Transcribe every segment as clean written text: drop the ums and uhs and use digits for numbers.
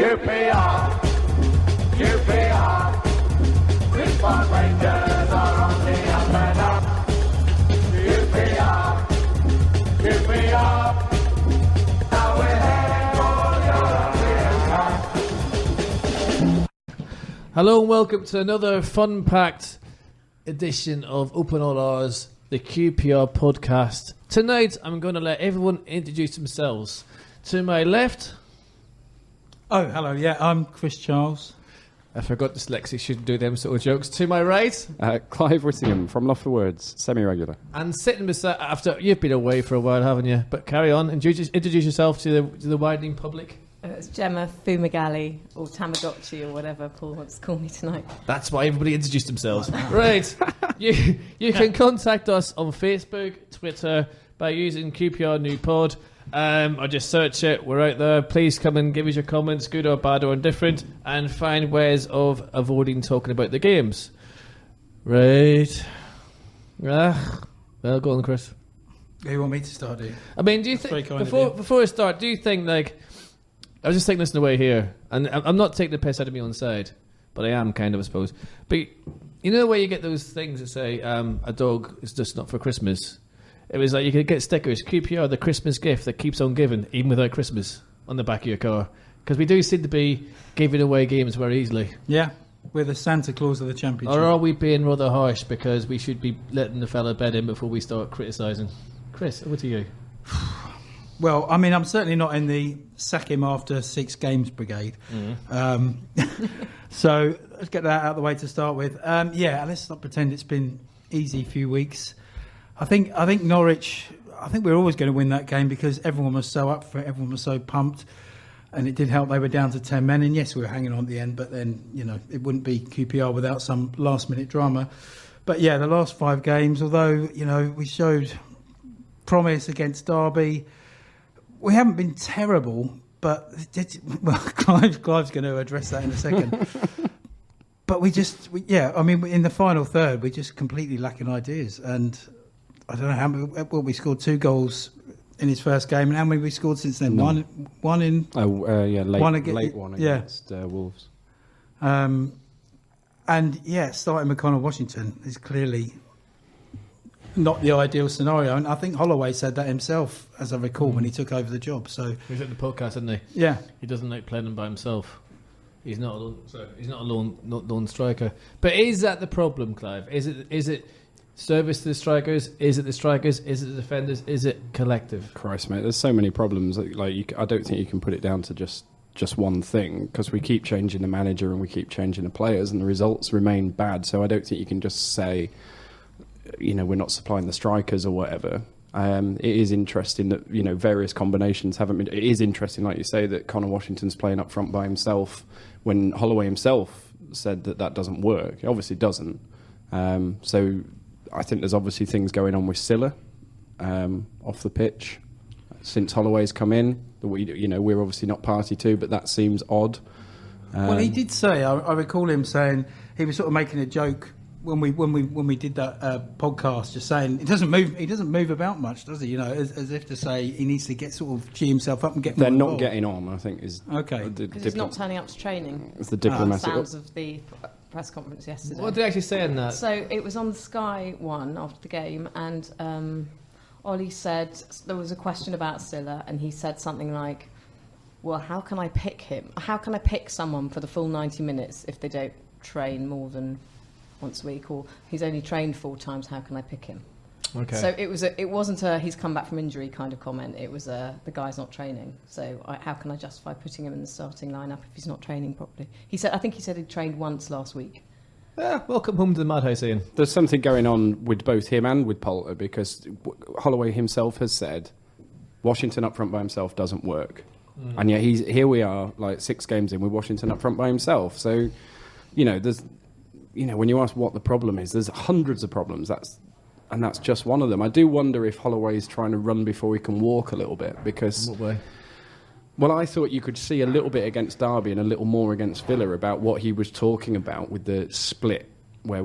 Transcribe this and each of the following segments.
QPR, QPR, Response Rangers are on the up and up. QPR, QPR, now we're heading for European Cup. Hello and welcome to another fun-packed edition of Open All Hours, the QPR podcast. Tonight I'm going to let everyone introduce themselves. To my left... Oh, hello, yeah, I'm Chris Charles. I forgot dyslexia shouldn't do them sort of jokes. To my right... Clive Whittingham from Loft for Words, semi-regular. And sitting beside... After you've been away for a while, haven't you? But carry on. Introduce yourself to the widening public. It's Gemma, Fumagalli, or Tamagotchi, or whatever Paul wants to call me tonight. That's why everybody introduced themselves. Right. You can contact us on Facebook, Twitter, by using QPR New Pod. Or just search it. We're out there. Please come and give us your comments, good or bad or indifferent, and find ways of avoiding talking about the games. Right. Well, go on, Chris. You want me to start, do you? I mean, do you think before I start, do you think like I was just thinking this in a way here, and I'm not taking the piss out of my own side, but I am kind of, I suppose. But you know the way you get those things that say a dog is just not for Christmas. It was like you could get stickers, QPR, the Christmas gift that keeps on giving, even without Christmas, on the back of your car. Because we do seem to be giving away games very easily. Yeah, we're the Santa Claus of the Championship. Or are we being rather harsh because we should be letting the fella bed in before we start criticising? Chris, over to you. Well, I mean, I'm certainly not in the sack him after 6 games brigade. So let's get that out of the way to start with. Yeah, let's not pretend it's been easy few weeks. I think Norwich, I think we were always going to win that game because everyone was so up for it, everyone was so pumped, and it did help they were down to 10 men, and yes, we were hanging on at the end, but then, you know, it wouldn't be QPR without some last-minute drama. But yeah, the last 5 games, although, you know, we showed promise against Derby, we haven't been terrible, but, Clive's going to address that in a second. But I mean, in the final third, we're just completely lacking ideas, and I don't know how many. Well, we scored 2 goals in his first game, and how many we scored since then? None. One in. Late one against Wolves. And yeah, starting McConnell Washington is clearly not the ideal scenario, and I think Holloway said that himself, as I recall, when he took over the job. So He was at the podcast, didn't he? Yeah, He doesn't like playing them by himself. He's not a lone striker. But is that the problem, Clive? Is it service to the strikers? Is it the strikers? Is it the defenders? Is it collective? Christ, mate, there's so many problems. I don't think you can put it down to just one thing, because we keep changing the manager and we keep changing the players, and the results remain bad. So I don't think you can just say, you know, we're not supplying the strikers or whatever. It is interesting that, you know, various combinations haven't been. It is interesting, like you say, that Connor Washington's playing up front by himself when Holloway himself said that doesn't work. It obviously doesn't. So I think there's obviously things going on with Silla off the pitch since Holloway's come in. We're obviously not party to, but that seems odd. well, he did say. I recall him saying he was sort of making a joke when we did that podcast, just saying he doesn't move about much, does he? You know, as if to say he needs to sort of cheer himself up and get. They're not getting on, I think, is okay because he's not turning up to training. It's the diplomatic. Sounds of the press conference yesterday. What did he actually say in that? So it was on the Sky One after the game, and Ollie said there was a question about Silla, and he said something like, "Well, how can I pick him? How can I pick someone for the full 90 minutes if they don't train more than once a week, or he's only trained 4 times? How can I pick him?" Okay. So it wasn't a he's come back from injury kind of comment. It was the guy's not training. So how can I justify putting him in the starting lineup if he's not training properly? I think he said he'd trained once last week. Yeah, welcome home to the Madhouse, Ian. There's something going on with both him and with Poulter, because Holloway himself has said Washington up front by himself doesn't work. And yet here we are, like 6 games in with Washington up front by himself. So, you know, when you ask what the problem is, there's hundreds of problems. That's just one of them. I do wonder if Holloway's trying to run before he can walk a little bit, because... What way? Well, I thought you could see a little bit against Derby and a little more against Villa about what he was talking about with the split, where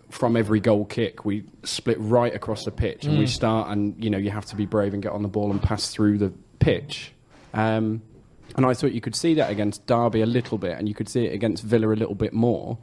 from every goal kick, we split right across the pitch and we start, and, you know, you have to be brave and get on the ball and pass through the pitch. And I thought you could see that against Derby a little bit, and you could see it against Villa a little bit more.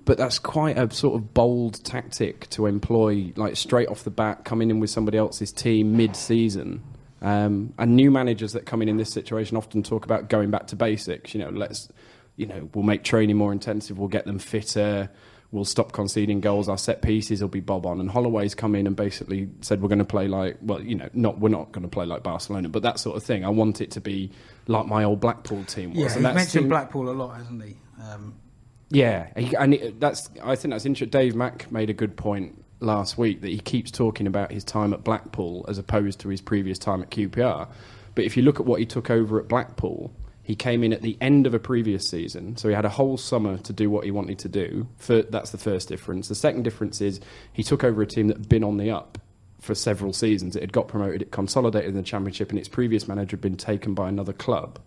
But that's quite a sort of bold tactic to employ, like straight off the bat, coming in with somebody else's team mid-season. And new managers that come in this situation often talk about going back to basics. We'll make training more intensive, we'll get them fitter, we'll stop conceding goals, our set pieces will be bob on. And Holloway's come in and basically said we're going to play like, we're not going to play like Barcelona, but that sort of thing. I want it to be like my old Blackpool team was. Yeah, he's mentioned Blackpool a lot, hasn't he? I think that's interesting. Dave Mack made a good point last week that he keeps talking about his time at Blackpool as opposed to his previous time at QPR. But if you look at what he took over at Blackpool, he came in at the end of a previous season, so he had a whole summer to do what he wanted to do. That's the first difference. The second difference is he took over a team that had been on the up for several seasons. It had got promoted, it consolidated in the Championship, and its previous manager had been taken by another club.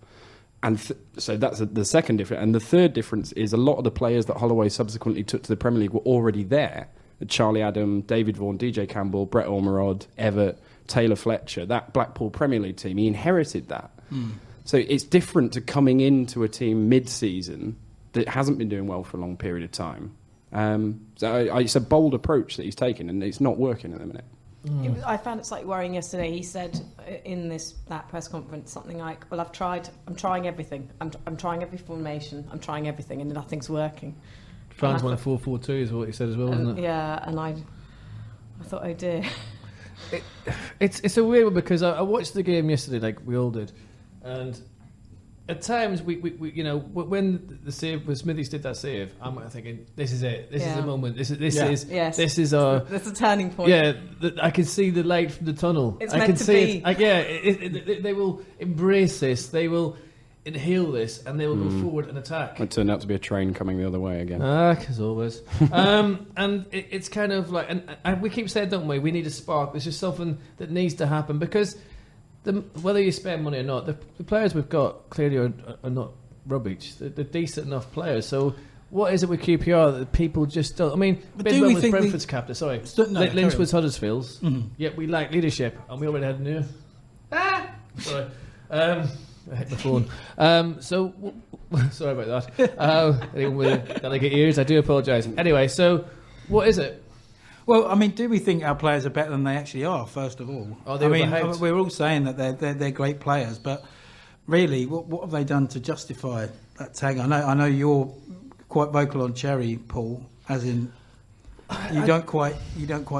And so that's the second difference. And the third difference is a lot of the players that Holloway subsequently took to the Premier League were already there. Charlie Adam, David Vaughan, DJ Campbell, Brett Ormerod, Everett, Taylor Fletcher, that Blackpool Premier League team, he inherited that. So it's different to coming into a team mid-season that hasn't been doing well for a long period of time. It's a bold approach that he's taken, and it's not working at the minute. I found it slightly worrying yesterday. He said in that press conference something like, "Well, I'm trying everything. I'm trying every formation. I'm trying everything, and nothing's working." Fans want a 4-4-2 is what he said as well, wasn't it? Yeah, and I thought, oh dear. It's a weird one because I watched the game yesterday, like we all did, and at times we when the save when Smithies did that save, I'm thinking this is it. This is the moment. This is our. That's a turning point. Yeah, I can see the light from the tunnel. It's I meant can to see be. it. They will embrace this. They will inhale this, and they will go forward and attack. It turned out to be a train coming the other way again. As always. And it's kind of like, and we keep saying, don't we? We need a spark. There's just something that needs to happen because. Whether you spend money or not, the players we've got clearly are not rubbish. They're decent enough players. So what is it with QPR that people just don't? I mean, Bidwell was Brentford's captain. Sorry, Lynch was Huddersfield's. Yet we lack leadership, and we already had a new. Sorry, I hit my phone. Sorry about that. Anyone with delicate ears, I do apologise. Anyway, so what is it? Well, I mean, do we think our players are better than they actually are? First of all, we're all saying that they're great players, but really, what have they done to justify that tag? I know you're quite vocal on Cherry, Paul, as in you don't quite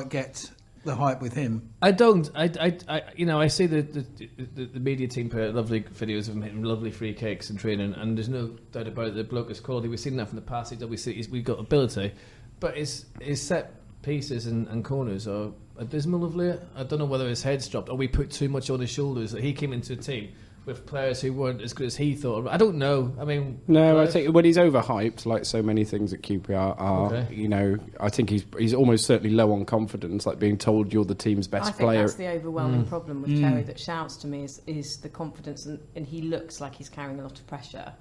get the hype with him. I don't. I see the media team put out lovely videos of him hitting lovely free kicks and training, and there's no doubt about it. The bloke is quality. We've seen that from the past. We've got ability, but his set pieces and corners are abysmal of late. I don't know whether his head's dropped or we put too much on his shoulders. That he came into a team with players who weren't as good as he thought. I don't know. I mean, no, I think when he's overhyped, like so many things at QPR are. Okay. I think he's almost certainly low on confidence, like being told you're the team's best player. I think that's the overwhelming problem with Cherry that shouts to me is the confidence, and he looks like he's carrying a lot of pressure.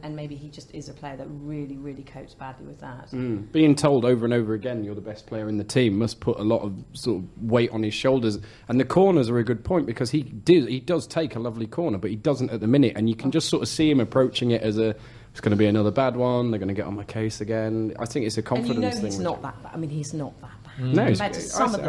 And maybe he just is a player that really, really copes badly with that. Being told over and over again you're the best player in the team must put a lot of sort of weight on his shoulders. And the corners are a good point because he does take a lovely corner, but he doesn't at the minute. And you can just sort of see him approaching it as it's going to be another bad one. They're going to get on my case again. I think it's a confidence thing. He's not that bad. I mean, he's not that bad. No, compared to some of the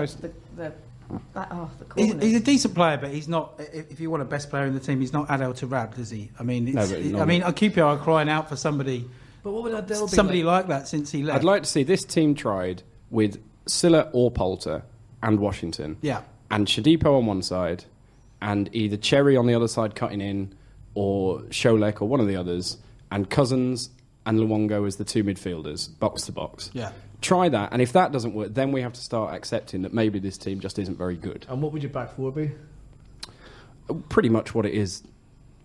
corners. He's a decent player, but he's not. If you want a best player in the team, he's not Adel Tarab, is he? I mean, QPR are crying out for somebody. But what would Adel be somebody like that since he left? I'd like to see this team tried with Silla or Poulter and Washington. Yeah. And Shadipo on one side, and either Cherry on the other side cutting in, or Sholek or one of the others, and Cousins and Luongo as the two midfielders, box to box. Yeah. Try that, and if that doesn't work, then we have to start accepting that maybe this team just isn't very good. And what would your back four be? Pretty much what it is.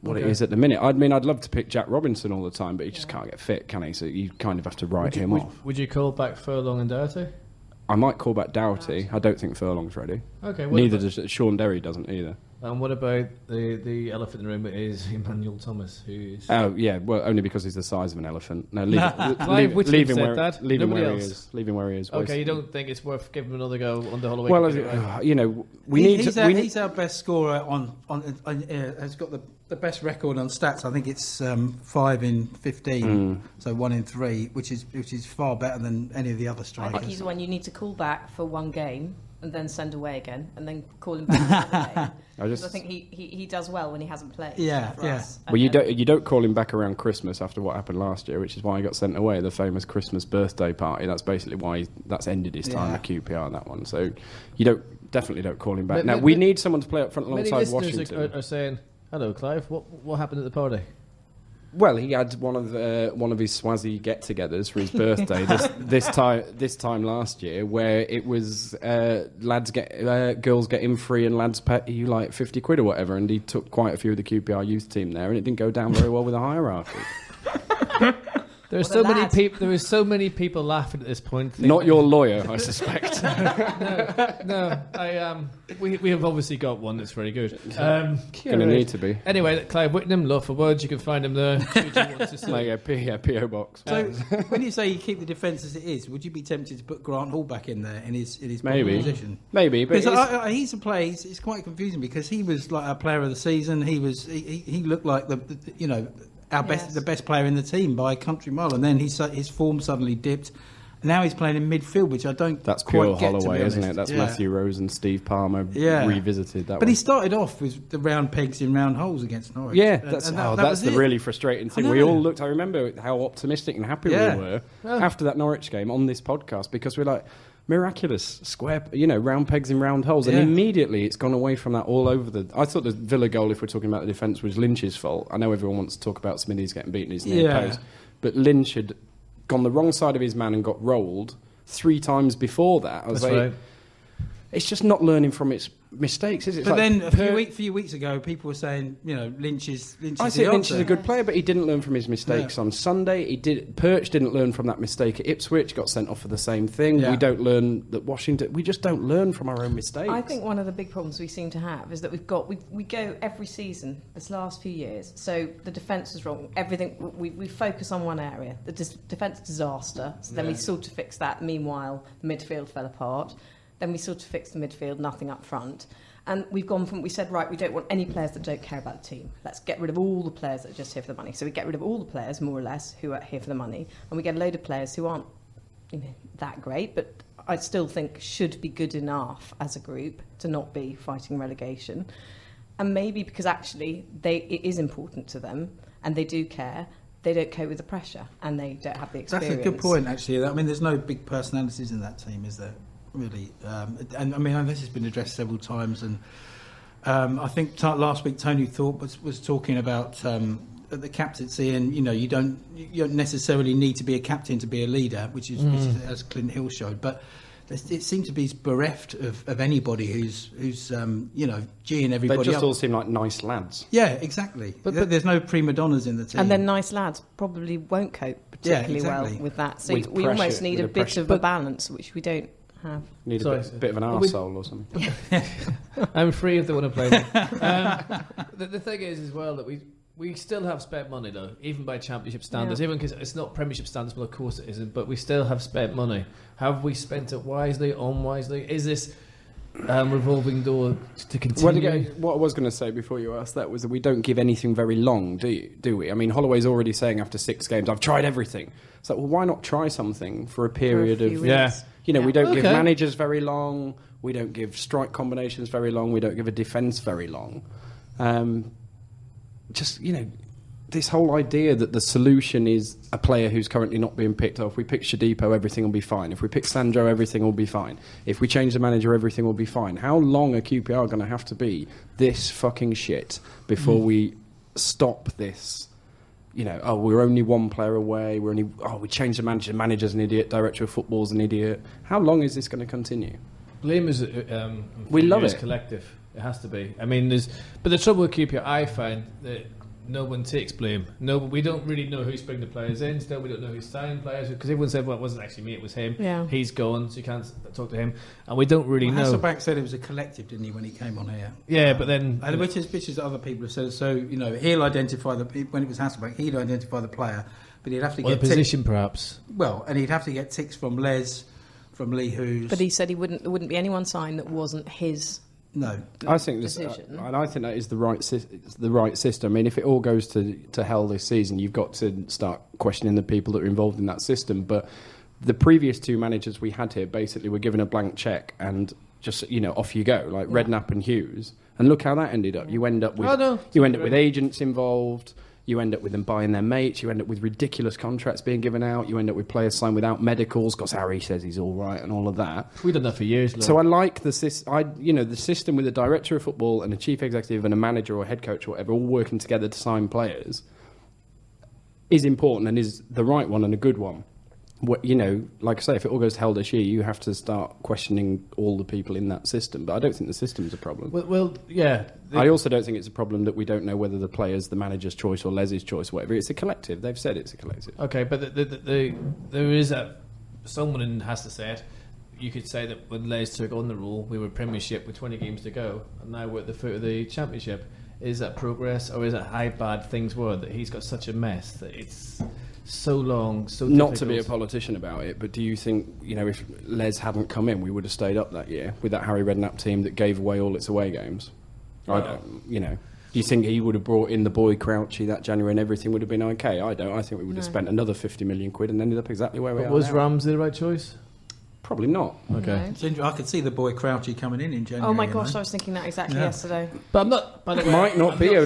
It is at the minute. I mean, I'd love to pick Jack Robinson all the time, but he just can't get fit, can he? So you kind of have to write him off. Would you call back Furlong and Doherty? I might call back Doherty. I don't think Furlong's ready. Okay. Neither does Sean Derry doesn't either. And what about the elephant in the room is Emmanuel Thomas, who's... Oh, yeah, well, only because he's the size of an elephant. No, leave him where he is. Okay, you don't think it's worth giving him another go on the Holloway? Well, he's our best scorer on has got the the best record on stats. I think it's 5 in 15, so 1 in 3, which is far better than any of the other I strikers. think he's the one you need to call back for one game and then send away again, and then call him back for another game. I think he does well when he hasn't played. Yeah, for yeah. us. Well, you don't call him back around Christmas after what happened last year, which is why he got sent away. The famous Christmas birthday party. That's basically why that's ended his time at QPR. That one. So you definitely don't call him back. Now we need someone to play up front Many alongside listeners Washington. are saying, "Hello, Clive. What happened at the party?" Well, he had one of his Swazi get-togethers for his birthday this time last year, where it was girls get in free and lads pay you like 50 quid or whatever, and he took quite a few of the QPR youth team there, and it didn't go down very well with the hierarchy. There were so many people laughing at this point. Not your lawyer, I suspect. No, we have obviously got one that's very good. Going to need to be. Anyway, Clive Whittingham, Law for Words, you can find him there. P.O. box. So when you say you keep the defence as it is, would you be tempted to put Grant Hall back in there in his Maybe. position? Maybe, but Because he's a player. It's quite confusing because he was like our player of the season. He looked like the best player in the team by a country mile, and then his form suddenly dipped. Now he's playing in midfield, which I don't. That's quite pure get, Holloway, to be isn't honest. it? That's Yeah. Matthew Rose and Steve Palmer revisited that. But he started off with the round pegs in round holes against Norwich. Yeah, And that's was the it. really frustrating thing. I We know. all looked. I remember how optimistic and happy we were after that Norwich game on this podcast, because we're like, miraculous square, round pegs in round holes, and immediately it's gone away from that all over the. I thought the Villa goal, if we're talking about the defence, was Lynch's fault. I know everyone wants to talk about Smithies getting beaten in his near post, but Lynch had gone the wrong side of his man and got rolled 3 times before that. I was That's right. It's just not learning from its mistakes, is it? It's But like then a few weeks ago, people were saying, Lynch is. I think Lynch is a good player, but he didn't learn from his mistakes on Sunday. Perch didn't learn from that mistake at Ipswich, got sent off for the same thing. Yeah. We don't learn that Washington. We just don't learn from our own mistakes. I think one of the big problems we seem to have is that we go every season this last few years. So the defence is wrong. Everything we focus on one area, the defence disaster. So then we sort of fix that. Meanwhile, the midfield fell apart. Then we sort of fixed the midfield, nothing up front. And we said, right, we don't want any players that don't care about the team. Let's get rid of all the players that are just here for the money. So we get rid of all the players, more or less, who are here for the money. And we get a load of players who aren't that great, but I still think should be good enough as a group to not be fighting relegation. And maybe because actually it is important to them and they do care, they don't cope with the pressure and they don't have the experience. That's a good point, actually. I mean, there's no big personalities in that team, is there? Really, and I mean, this has been addressed several times, and I think last week Tony Thorpe was talking about the captaincy, and you don't necessarily need to be a captain to be a leader, which is as Clint Hill showed, but it seems to be bereft of anybody who's geeing everybody They just up. all seem like nice lads. Yeah, exactly. But there's no prima donnas in the team, and then nice lads probably won't cope particularly well with that. So With we pressure, almost need with a the bit pressure. of a balance, which we don't have. Need a bit of an arsehole or something. I'm free if they want to play me. The thing is as well that we still have spent money though, even by championship standards, even because it's not premiership standards. Well, of course it isn't, but we still have spent money. Have we spent it wisely, unwisely? Is this revolving door to continue? Well, again, what I was going to say before you asked that was that we don't give anything very long, do we? I mean, Holloway's already saying after 6 games, I've tried everything. It's like, well, why not try something for a period For a few of... weeks. We don't give Okay. managers very long. We don't give strike combinations very long. We don't give a defence very long. This whole idea that the solution is a player who's currently not being picked up. If we pick Shadipo, everything will be fine. If we pick Sandro, everything will be fine. If we change the manager, everything will be fine. How long are QPR going to have to be this fucking shit before we stop this? We're only one player away. We changed the manager. The manager's an idiot. Director of football's an idiot. How long is this going to continue? Blame is We love it. collective. It has to be. I mean, but the trouble with QPR, I find that no one takes blame. No, we don't really know who's bringing the players in. Still, we don't know who's signing players because everyone said, "Well, it wasn't actually me; it was him." Yeah. He's gone, so you can't talk to him, and we don't really know. Hasselback said it was a collective, didn't he, when he came on here? Yeah, but then And which is other people have said. So he'll identify when it was Hasselback, he'd identify the player, but he'd have to the get position, perhaps. and he'd have to get ticks from Les, from Lee Hoos. But he said there wouldn't be anyone signed that wasn't his No. I think this, decision. and I think that is the right system. I mean, if it all goes to hell this season, you've got to start questioning the people that are involved in that system. But the previous 2 managers we had here basically were given a blank check and just off you go, like Redknapp and Hughes, and look how that ended up. You end up with agents involved. You end up with them buying their mates. You end up with ridiculous contracts being given out. You end up with players signed without medicals because Harry says he's all right and all of that. We've done that for years. So I like the system with a director of football and a chief executive and a manager or head coach or whatever all working together to sign players is important and is the right one and a good one. Like I say, if it all goes to hell this year, you have to start questioning all the people in that system. But I don't think the system's a problem. Well, yeah. I also don't think it's a problem that we don't know whether the player's the manager's choice or Les's choice, or whatever. It's a collective. They've said it's a collective. Okay, but there is someone has to say it. You could say that when Les took on the role, we were Premiership with 20 games to go, and now we're at the foot of the Championship. Is that progress, or is it how bad things were that he's got such a mess that it's so long, so not difficult? To be a politician about it, but do you think, if Les hadn't come in, we would have stayed up that year with that Harry Redknapp team that gave away all its away games? I don't, do you think he would have brought in the boy Crouchy that January and everything would have been okay? I don't. I think we would have spent another 50 million quid and ended up exactly where we are Was now. Ramsey the right choice? Probably not. Okay. I could see the boy Crouchy coming in January. Oh my gosh, I was thinking that exactly yesterday. But I'm not. By the way, Might not be a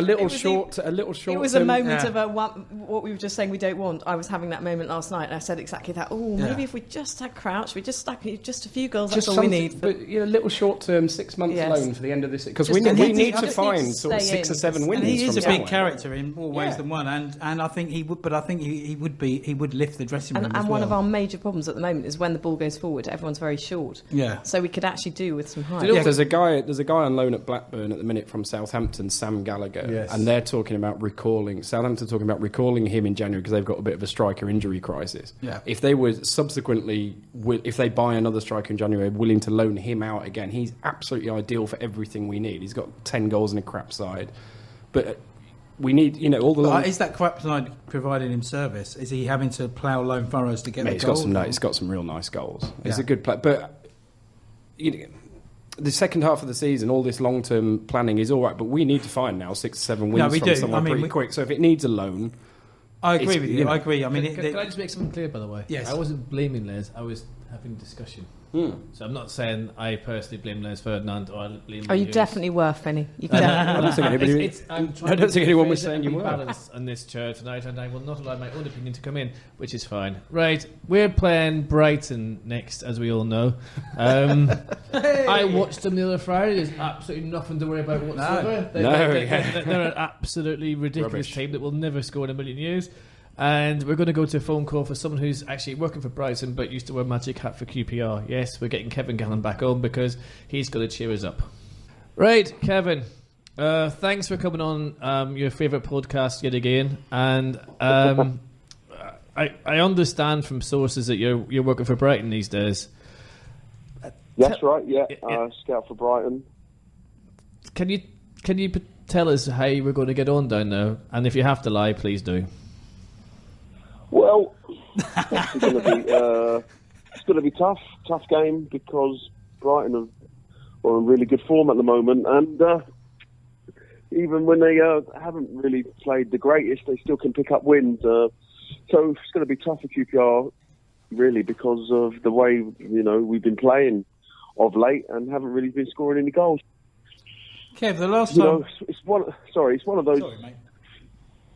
little was short. It was a moment of what we were just saying we don't want. I was having that moment last night, and I said exactly that. Oh, maybe if we just had Crouch, we just stuck just a few goals. That's all we need. But a little short-term 6 months loan for the end of this, because we need to find sort of 6 or 7 wins. And he is from a big somewhere. character in more ways than one, and I think he would. But I think he would lift the dressing room. And as one well. of our major problems at the moment is when the ball goes forward, everyone's very short. Yeah. So we could actually do with some height. There's a guy on loan at Blackburn at the minute from Southampton, Sam Gallagher, and they're talking about Southampton talking about recalling him in January because they've got a bit of a striker injury crisis. Yeah. If they were subsequently, if they buy another striker in January, willing to loan him out again, he's absolutely ideal for everything we need. He's got 10 goals in a crap side, but we need, all the. Is that crap side providing him service? Is he having to plough lone furrows to get the goals? He's got some real nice goals. He's a good player, but. The second half of the season, all this long-term planning is all right, but we need to find now 6 or 7 wins from somewhere pretty quick. So if it needs a loan, I agree with you. I agree. I mean, can I just make something clear, by the way? Yes. I wasn't blaming Les. I was having a discussion. So I'm not saying I personally blame Les Ferdinand or I blame. Oh, you Hughes. definitely were, Finney. You I definitely. don't think anyone was saying you were. Balance on this chair tonight, and I will not allow my own opinion to come in, which is fine. Right, we're playing Brighton next, as we all know. I watched them the other Friday. There's absolutely nothing to worry about whatsoever. They're an absolutely ridiculous team that will never score in a million years. And we're going to go to a phone call for someone who's actually working for Brighton but used to wear magic hat for QPR. Yes, we're getting Kevin Gallen back on because he's going to cheer us up. Right, Kevin, thanks for coming on your favourite podcast yet again. And I understand from sources that you're working for Brighton these days. That's right, yeah. Scout for Brighton. Can you tell us how we're going to get on down there? And if you have to lie, please do. Well, it's going to be tough game because Brighton are in really good form at the moment, and even when they haven't really played the greatest, they still can pick up wins. So it's going to be tough for QPR, really, because of the way we've been playing of late and haven't really been scoring any goals. Kev, the last time it's one of those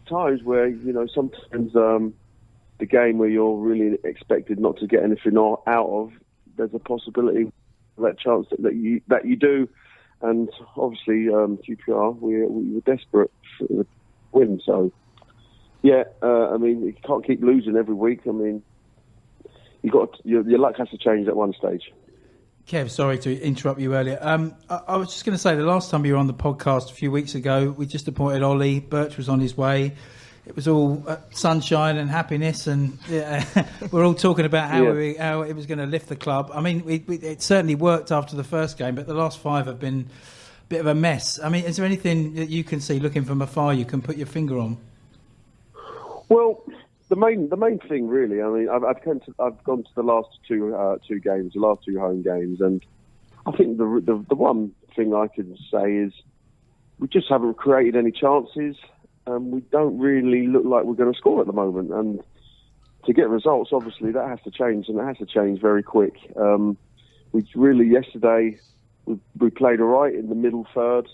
times where sometimes. The game where you're really expected not to get anything out of, there's a possibility, that chance that you do, and obviously QPR we were desperate for the win. So yeah, I mean you can't keep losing every week. I mean your luck has to change at one stage. Kev, sorry to interrupt you earlier. I was just going to say the last time you were on the podcast a few weeks ago, we just appointed Ollie. Birch was on his way. It was all sunshine and happiness, and we're all talking about how it was going to lift the club. I mean, it certainly worked after the first game, but the last 5 have been a bit of a mess. I mean, is there anything that you can see looking from afar you can put your finger on? Well, the main thing really. I mean, I've gone to the last two games, the last 2 home games, and I think the one thing I can say is we just haven't created any chances. We don't really look like we're going to score at the moment. And to get results, obviously, that has to change, and it has to change very quick. Yesterday, we played all right in the middle third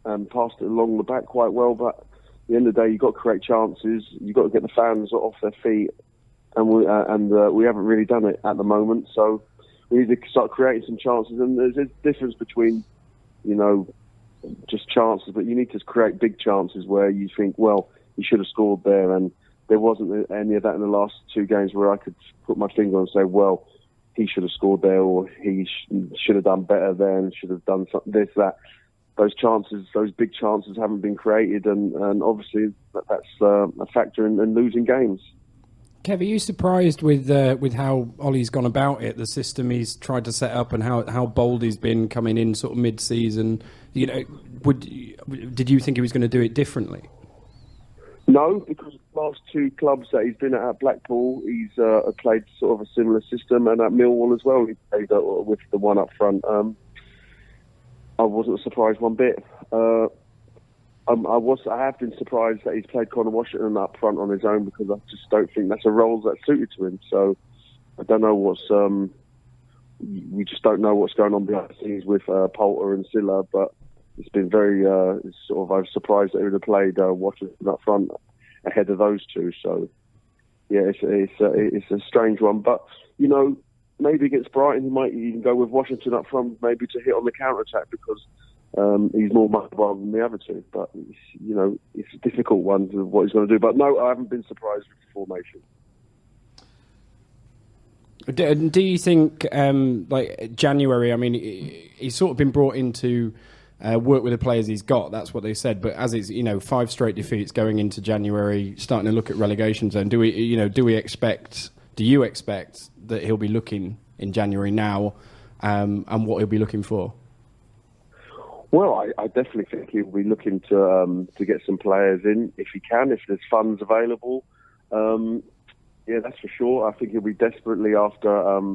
and passed it along the back quite well, but at the end of the day, you've got to create chances. You've got to get the fans off their feet, and we haven't really done it at the moment. So we need to start creating some chances, and there's a difference between, just chances, but you need to create big chances where you think, well, you should have scored there, and there wasn't any of that in the last two games where I could put my finger on and say, well, he should have scored there, or he should have done better there and should have done something, this, that. Those chances, those big chances haven't been created, and obviously that's a factor in losing games. Kev, are you surprised with how Ollie's gone about it, the system he's tried to set up, and how bold he's been coming in sort of mid-season? Did you think he was going to do it differently? No, because the last two clubs that he's been at Blackpool, he's played sort of a similar system, and at Millwall as well, he played with the one up front. I wasn't surprised one bit. I have been surprised that he's played Conor Washington up front on his own, because I just don't think that's a role that's suited to him. So I don't know we just don't know what's going on behind the scenes with Poulter and Silla, but it's been very I was surprised that he would have played Washington up front ahead of those two. So yeah, it's a strange one, but maybe against Brighton, he might even go with Washington up front, maybe to hit on the counter-attack, because he's more mobile than the other two. But, it's a difficult one, what he's going to do. But no, I haven't been surprised with the formation. Do you think, January, I mean, he's sort of been brought in to work with the players he's got, that's what they said. But as it's, 5 straight defeats going into January, starting to look at relegation zone, do you expect that he'll be looking in January now, and what he'll be looking for? Well, I definitely think he'll be looking to get some players in if he can, if there's funds available. Yeah, that's for sure. I think he'll be desperately after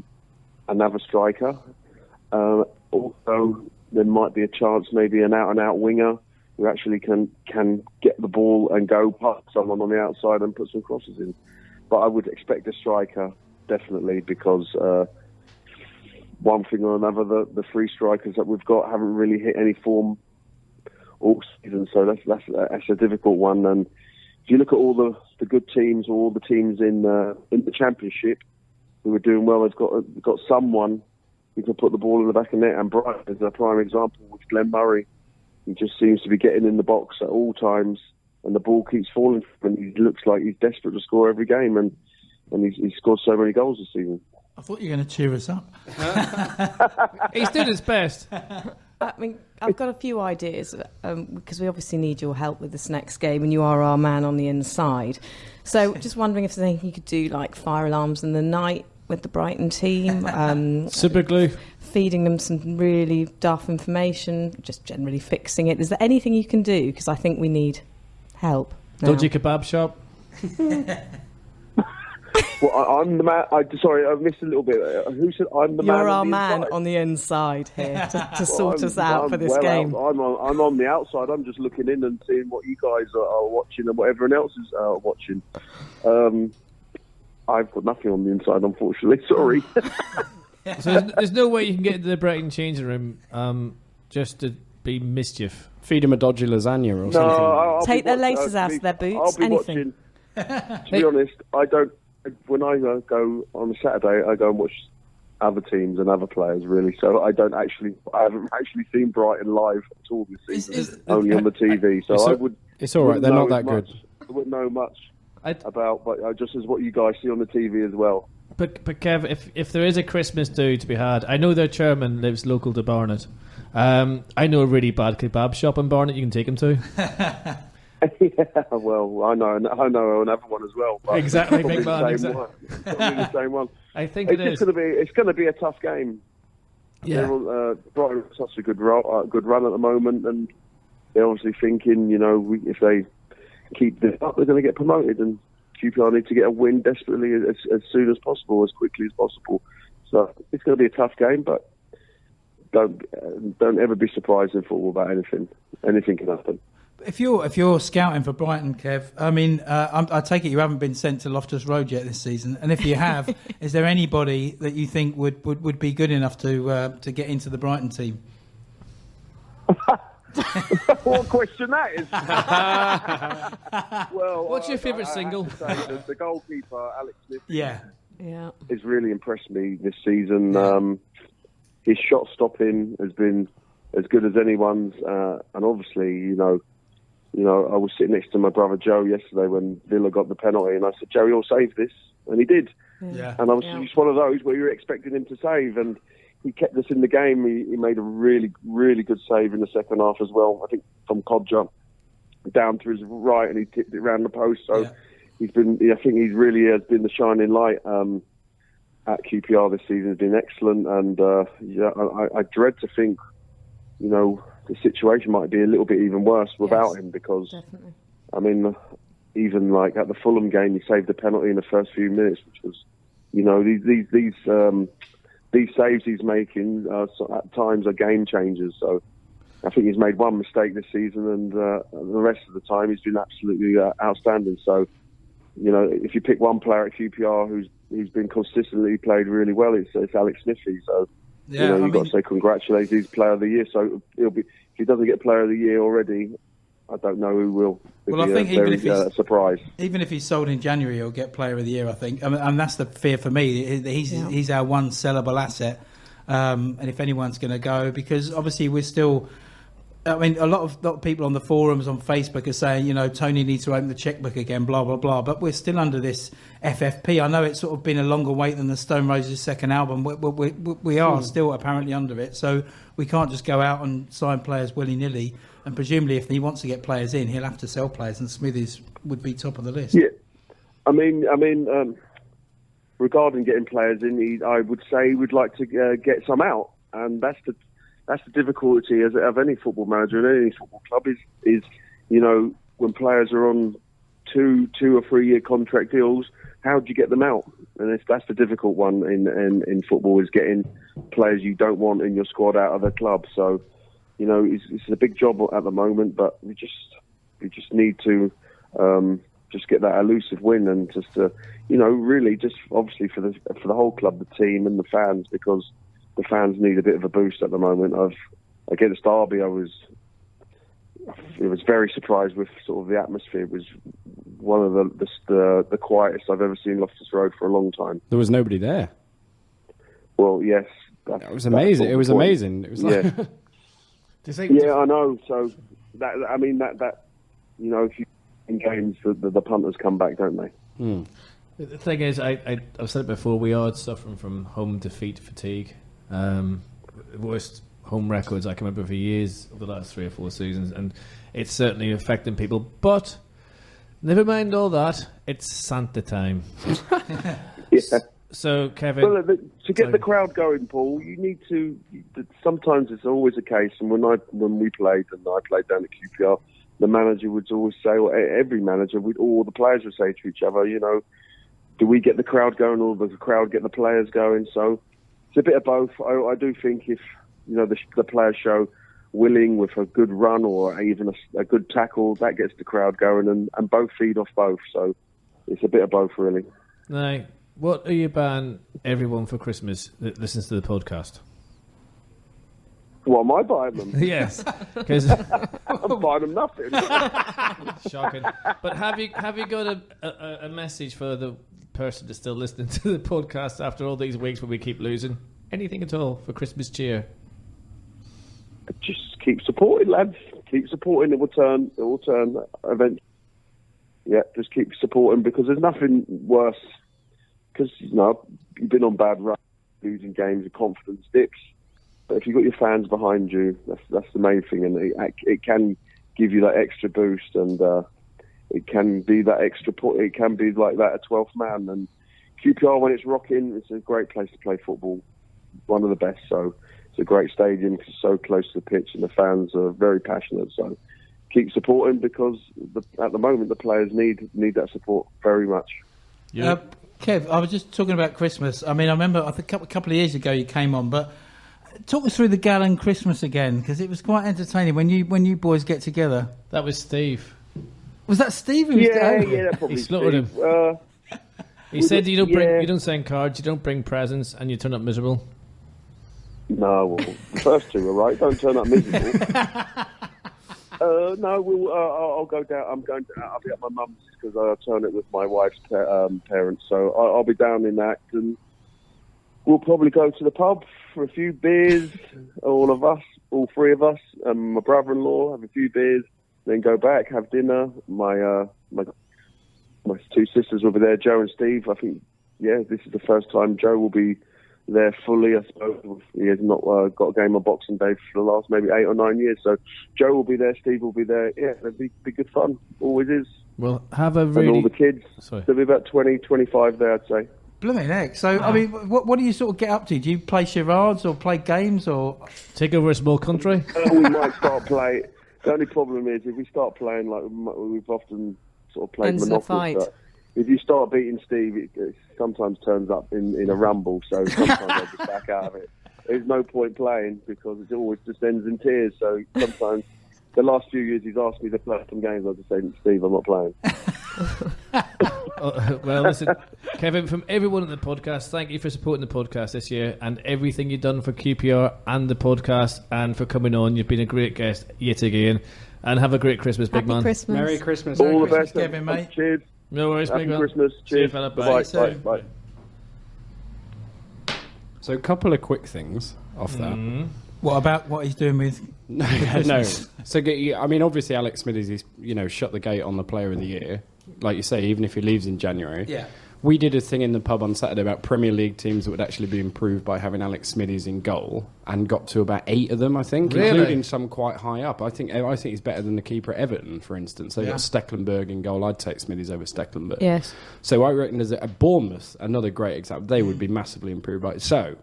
another striker. Also, there might be a chance, maybe an out-and-out winger who actually can get the ball and go past someone on the outside and put some crosses in. But I would expect a striker, definitely, because one thing or another, the 3 strikers that we've got haven't really hit any form all season, so that's a difficult one. And if you look at all the good teams, or all the teams in the Championship who are doing well, they've got someone who can put the ball in the back of the net, and Brighton is a prime example with Glenn Murray. He just seems to be getting in the box at all times, and the ball keeps falling from him. He looks like he's desperate to score every game, and he's scored so many goals this season. I thought you were going to cheer us up. He's doing his best. I mean, I've got a few ideas, because we obviously need your help with this next game, and you are our man on the inside. So just wondering if there's anything you could do, like fire alarms in the night with the Brighton team. Super glue. Feeding them some really daft information, just generally fixing it. Is there anything you can do? Because I think we need help now. Dodgy kebab shop. Well, I'm the man. Sorry, I missed a little bit. Who said I'm the man? You're our on the man inside? on the inside here to sort us out for this well game. I'm on the outside. I'm just looking in and seeing what you guys are watching and what everyone else is watching. I've got nothing on the inside, unfortunately. Sorry. So there's no way you can get into the Brighton changing room just to be mischief. Feed him a dodgy lasagna or something. I'll Take be their laces out of their boots, I'll be anything. watching. To be honest, I don't. When I go on a Saturday, I go and watch other teams and other players, really. So I haven't actually seen Brighton live at all this season, only on the TV. So it's all right. They're not that much. good. I wouldn't know much about, but just as what you guys see on the TV as well. But Kev, if there is a Christmas do to be had, I know their chairman lives local to Barnet. I know a really bad kebab shop in Barnet you can take him to. Yeah, well, I know another one as well. But exactly, probably big man. Exactly. Probably the same one. I think it's going to be a tough game. Yeah. Brighton have such a good run at the moment, and they're obviously thinking, if they keep this up, they're going to get promoted, and QPR need to get a win desperately as soon as possible, as quickly as possible. So it's going to be a tough game, but don't ever be surprised in football about anything. Anything can happen. If you're scouting for Brighton, Kev, I mean, I take it you haven't been sent to Loftus Road yet this season, and if you have, is there anybody that you think would be good enough to get into the Brighton team? What question that is? Well, What's your favourite single? The goalkeeper, Alex Smith. Yeah. Has really impressed me this season. His shot stopping has been as good as anyone's, and obviously, you know, I was sitting next to my brother Joe yesterday when Villa got the penalty, and I said, "Joe, you'll save this," and he did. Yeah. And I was just one of those where you're expecting him to save, and he kept us in the game. He made a really, really good save in the second half as well. I think from Codger down to his right, and he tipped it round the post. So he's been. I think he really has been the shining light at QPR this season. Has been excellent, and I dread to think, you know, the situation might be a little bit even worse without him, because Definitely. I mean, even like at the Fulham game, he saved a penalty in the first few minutes, which was, you know, these saves he's making at times are game changers. So I think he's made one mistake this season, and the rest of the time he's been absolutely outstanding. So, you know, if you pick one player at QPR who's been consistently played really well, it's Alex Smithy. So, you know, you've got to say congratulations, he's Player of the Year. So it'll be, if he doesn't get Player of the Year already, I don't know who will. Well, I think even if he's surprise, even if he's sold in January, he'll get Player of the Year. I think, and that's the fear for me. He's our one sellable asset, and if anyone's going to go, because obviously we're still. I mean, a lot of people on the forums on Facebook are saying, you know, Tony needs to open the checkbook again, blah blah blah. But we're still under this FFP. I know it's sort of been a longer wait than the Stone Roses' second album. We are still apparently under it, so we can't just go out and sign players willy nilly. And presumably, if he wants to get players in, he'll have to sell players, and Smithies would be top of the list. Yeah, I mean, regarding getting players in, I would say we'd like to get some out, and that's the difficulty of any football manager in any football club is you know, when players are on 2 or 3 year contract deals, how do you get them out? And that's the difficult one in football, is getting players you don't want in your squad out of the club. So, you know, it's a big job at the moment, but we just need to just get that elusive win, and just you know, really just obviously for the whole club, the team and the fans, because the fans need a bit of a boost at the moment. Against Derby, I was very surprised with sort of the atmosphere. It was one of the quietest I've ever seen Loftus Road for a long time. There was nobody there. Well, yes, It was amazing. It was amazing. It was like yeah, I know. So that you know, if you in games, the punters come back, don't they? The thing is, I've said it before, we are suffering from home defeat fatigue. Worst home records I can remember for years over the last 3 or 4 seasons, and it's certainly affecting people. But never mind all that, it's Santa time. Yeah. So, Kevin, well, to get the crowd going, Paul, you need to. Sometimes it's always a case, and when we played, and I played down at QPR, the manager would always say, or every manager, all the players would say to each other, you know, do we get the crowd going, or does the crowd get the players going? So it's a bit of both. I do think if, you know, the players show willing with a good run or even a good tackle, that gets the crowd going, and both feed off both. So it's a bit of both, really. now, what are you buying everyone for Christmas that listens to the podcast? What am I buying them? Yes, because I'm buying them nothing. shocking. But have you got a message for the person that's still listening to the podcast after all these weeks where we keep losing? Anything at all for Christmas cheer? Just keep supporting, lads. Keep supporting. It will turn eventually. Yeah, just keep supporting, because there's nothing worse. Because, you know, you've been on bad run, losing games, your confidence dips. But if you've got your fans behind you, that's the main thing, and it can give you that extra boost, and it can be that extra. It can be like that a 12th man. And QPR, when it's rocking, it's a great place to play football, one of the best. So it's a great stadium, it's so close to the pitch, and the fans are very passionate. So keep supporting, because at the moment the players need that support very much. Kev, I was just talking about Christmas. I mean, I remember I think a couple of years ago you came on, but Talk us through the Gallen Christmas again, because it was quite entertaining when you boys get together. That was Steve. Was that Steve? Who was that probably He slaughtered Steve. He said you don't send cards, you don't bring presents, and you turn up miserable. No, well, the first two are right. Don't turn up miserable. No, I'll go down. I'll be at my mum's because I turn it with my wife's parents. So I'll be down in that, and we'll probably go to the pub for a few beers. All of us, all three of us, and my brother-in-law have a few beers. Then go back, have dinner. My two sisters will be there, Joe and Steve. I think, this is the first time Joe will be there fully, I suppose. He has not got a game on Boxing Day for the last maybe 8 or 9 years. So Joe will be there, Steve will be there. Yeah, it'll be good fun. Always is. Well, have a really... And all the kids. Sorry. There'll be about 20, 25 there, I'd say. Blooming heck. So, I mean, what do you sort of get up to? Do you play charades or play games or... Take over a small country? We might start playing. The only problem is if we start playing like we've often sort of played Ends the Monopoly. fight. If you start beating Steve, it sometimes turns up in a rumble. So sometimes I just back out of it. There's no point playing because it always just ends in tears. So sometimes the last few years he's asked me to play some games. I just say, Steve, I'm not playing. Well, listen, Kevin, from everyone at the podcast, thank you for supporting the podcast this year and everything you've done for QPR and the podcast and for coming on. You've been a great guest yet again. And have a great Christmas, big man. Christmas. Merry Christmas. All the best, Kevin, mate. Cheers. No worries, Happy big man. Christmas. See you, Cheers. fella. Bye. Bye. So a couple of quick things off that. What about what he's doing with... No. So, I mean, obviously Alex Smithies is, shut the gate on the player of the year. Like you say, even if he leaves in January. Yeah. We did a thing in the pub on Saturday about Premier League teams that would actually be improved by having Alex Smithies in goal, and got to about 8 of them, I think, Really? including some quite high up. I think he's better than the keeper at Everton, for instance. They've got Stecklenburg in goal. I'd take Smithies over Stecklenburg. Yes. So I reckon there's a Bournemouth, another great example. They would be massively improved by it. So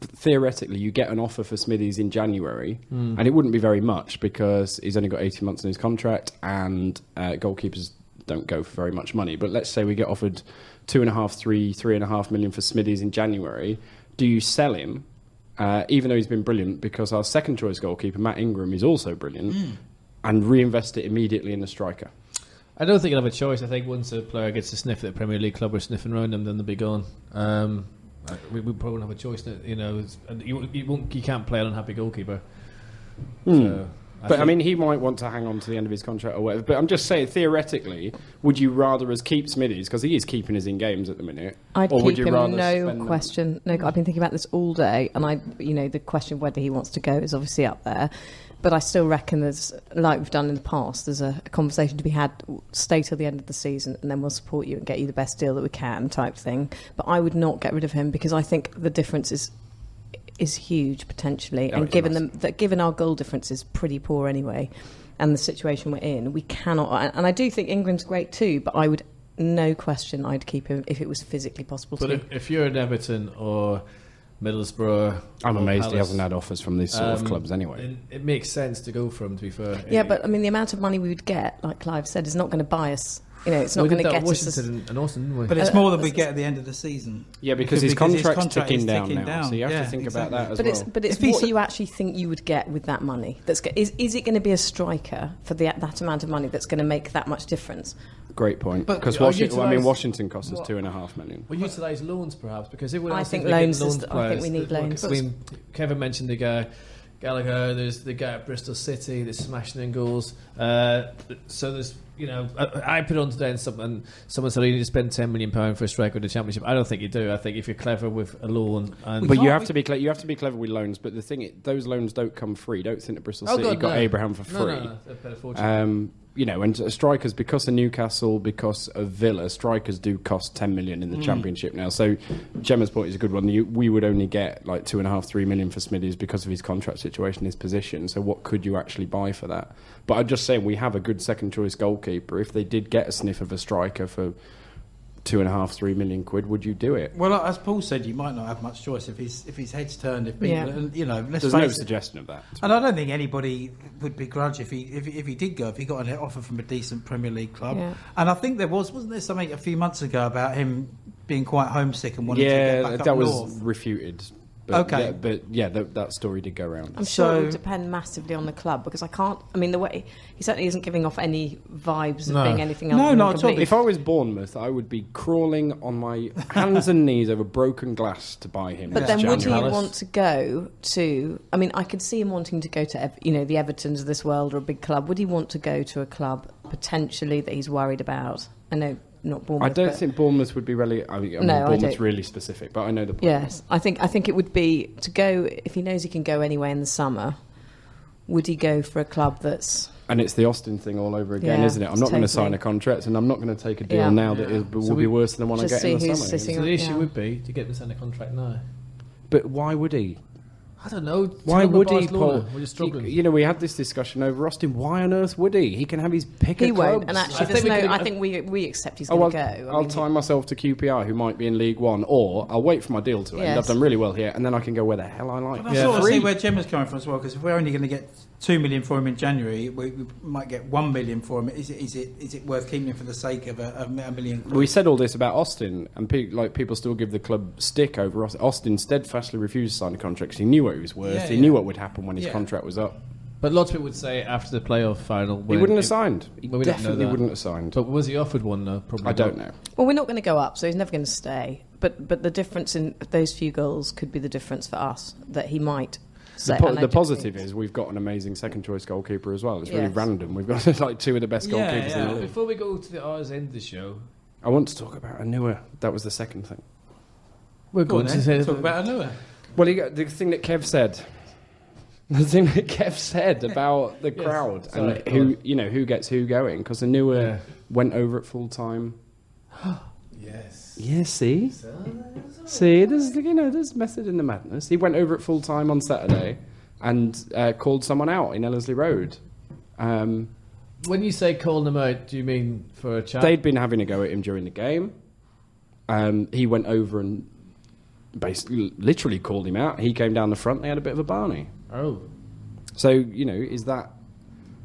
theoretically, you get an offer for Smithies in January, and it wouldn't be very much because he's only got 18 months in his contract, and goalkeepers don't go for very much money. But let's say we get offered 3.5 million for Smithies in January. Do you sell him, even though he's been brilliant, because our second choice goalkeeper, Matt Ingram, is also brilliant, and reinvest it immediately in the striker? I don't think you'll have a choice. I think once a player gets a sniff at the Premier League club or sniffing around them, then they'll be gone. We probably won't have a choice. You can't play an unhappy goalkeeper. So, I mean, he might want to hang on to the end of his contract or whatever. But I'm just saying, theoretically, would you rather us keep Smithies, because he is keeping us in games at the minute? I'd or keep would you him, rather no spend question. No, I've been thinking about this all day, and the question of whether he wants to go is obviously up there. But I still reckon there's, like we've done in the past, there's a conversation to be had, stay till the end of the season, and then we'll support you and get you the best deal that we can, type thing. But I would not get rid of him, because I think the difference is huge potentially, and given our goal difference is pretty poor anyway, and the situation we're in, we cannot. And I do think Ingram's great too, but I would, no question, I'd keep him if it was physically possible. But if you're at Everton or Middlesbrough, I'm amazed Palace, he hasn't had offers from these sort of clubs anyway. It makes sense to go for him, to be fair. Yeah, but I mean, the amount of money we would get, like Clive said, is not going to buy us. It's not going to get us. Washington and Austin, didn't we? But it's more than we get at the end of the season. Yeah, because his contract's ticking is down ticking now, so you have to think about that as well. But it's what you actually think you would get with that money. Is it going to be a striker for that amount of money that's going to make that much difference? Great point. But Because Washington costs us £2.5 million. We'll utilise loans, perhaps, because everyone I else think thinks loans. we I think we need loans. I mean, Kevin mentioned the guy Gallagher. There's the guy at Bristol City that's smashing in goals. So there's, I put on today and someone said you need to spend £10 million for a striker in the Championship. I don't think you do. I think if you're clever with a loan, but you have to be clever with loans. But the thing, those loans don't come free. Don't think that Bristol City got Abraham for free. No, they paid a fortune. And strikers, because of Newcastle, because of Villa, strikers do cost 10 million in the Championship now. So Gemma's point is a good one. We would only get like 2.5-3 million for Smithies because of his contract situation, his position. So what could you actually buy for that? But I'm just saying, we have a good second choice goalkeeper. If they did get a sniff of a striker for 2.5-3 million quid, would you do it? Well, as Paul said, you might not have much choice if his head's turned. There's no suggestion of that. And I don't think anybody would begrudge if he did go, if he got an offer from a decent Premier League club. Yeah. And I think wasn't there something a few months ago about him being quite homesick and wanting to get back up that was north? refuted. But, Okay. that story did go around. I'm sure it So- will depend massively on the club because I can't. I mean, the way he certainly isn't giving off any vibes of No. being anything No, other than not at all. completely- If I was Bournemouth, I would be crawling on my hands and knees over broken glass to buy him. But this then, would he January. want to go to? I mean, I could see him wanting to go to, the Evertons of this world or a big club. Would he want to go to a club potentially that he's worried about? I know not Bournemouth. I don't but- think Bournemouth would be really. I mean, No, I Bournemouth's don't. really specific, but I know the point. Yes, I think it would be to go if he knows he can go anywhere in the summer. Would he go for a club that's? And it's the Austin thing all over again, Yeah, isn't it? I'm not going to totally. sign a contract, and I'm not going to take a deal Yeah. now that will So be we- worse than the one I Just get in see the who's summer. sitting So the issue Yeah. would be to get him to sign a contract now. But why would he? I don't know. Why Tell him would he, Barcelona. Paul? We're just struggling. We had this discussion over Austin. Why on earth would he? He can have his pick He of won't, clubs. and I actually, think there's we no. could- I think we accept he's Oh, going I'll, to go. I'll tie myself to QPR, who might be in League One, or I'll wait for my deal to end. Yes. I've done really well here, and then I can go where the hell I like. I Yeah. sort of Free. see where Gemma's coming from as well, because if we're only going to get 2 million for him in January, we might get 1 million for him. Is it worth keeping him for the sake of a million? We said all this about Austin, and people still give the club stick over Austin. Austin steadfastly refused to sign a contract because he knew what he was worth. Yeah, he yeah. knew what would happen when his Yeah. contract was up. But lots of people would say after the playoff final, He when wouldn't have signed. He well, we don't know definitely that. wouldn't have signed. But was he offered one though? Probably I don't not. know. Well, we're not going to go up, so he's never going to stay. But the difference in those few goals could be the difference for us that he might. Say, The and I the don't positive think- is we've got an amazing second choice goalkeeper as well. It's really Yes. random. We've got like two of the best Yeah, goalkeepers in yeah. the league. Before we go to the hours end of the show, I want to talk about Anua. That was the second thing. we're Go on, going to say talk about Anua. Well, the thing that Kev said. The thing that Kev said about the crowd Sorry, and go who gets who going, because Anua Yeah. went over at full time. yes. Yeah, see, there's method in the madness. He went over at full time on Saturday and called someone out in Ellerslie Road. When you say calling them out, do you mean for a chat? They'd been having a go at him during the game. He went over and basically, literally called him out. He came down the front. They had a bit of a Barney. Oh. So, is that...